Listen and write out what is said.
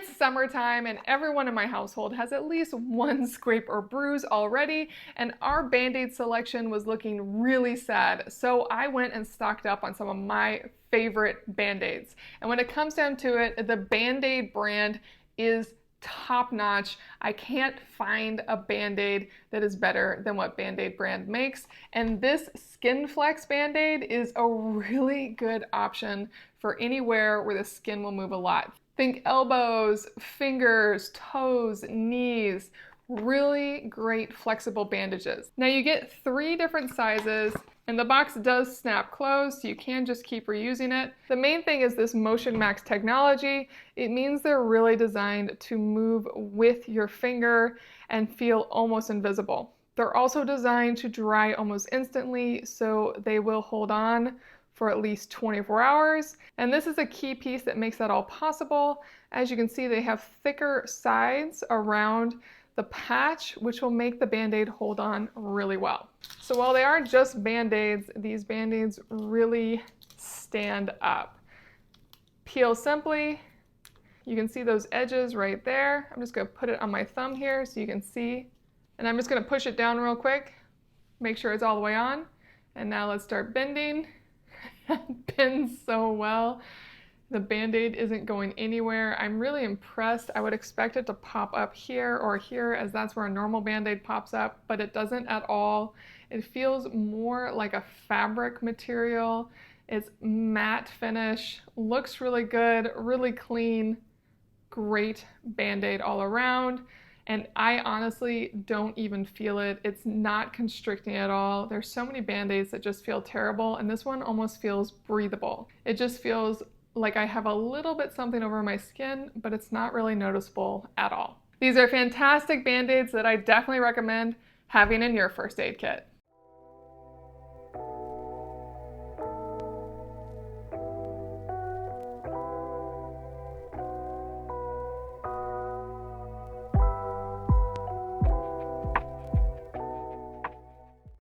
It's summertime and everyone in my household has at least one scrape or bruise already, and our Band-Aid selection was looking really sad. So I went and stocked up on some of my favorite Band-Aids. And when it comes down to it, the Band-Aid brand is top-notch. I can't find a Band-Aid that is better than what Band-Aid brand makes. And this Skin Flex Band-Aid is a really good option for anywhere where the skin will move a lot. Think elbows, fingers, toes, knees. Really great flexible bandages. Now you get 3 different sizes, and the box does snap closed, so you can just keep reusing it. The main thing is this MotionMax technology. It means they're really designed to move with your finger and feel almost invisible. They're also designed to dry almost instantly, so they will hold on for at least 24 hours. And this is a key piece that makes that all possible. As you can see, they have thicker sides around the patch, which will make the Band-Aid hold on really well. So while they are just Band-Aids, these Band-Aids really stand up. Peel simply. You can see those edges right there. I'm just gonna put it on my thumb here so you can see. And I'm just gonna push it down real quick, make sure it's all the way on. And now let's start bending. Bends so well. The Band-Aid isn't going anywhere. I'm really impressed. I would expect it to pop up here or here, as that's where a normal Band-Aid pops up, but it doesn't at all. It feels more like a fabric material. It's matte finish, looks really good, really clean, great Band-Aid all around. And I honestly don't even feel it. It's not constricting at all. There's so many Band-Aids that just feel terrible, and this one almost feels breathable. It just feels like I have a little bit something over my skin, but it's not really noticeable at all. These are fantastic Band-Aids that I definitely recommend having in your first aid kit.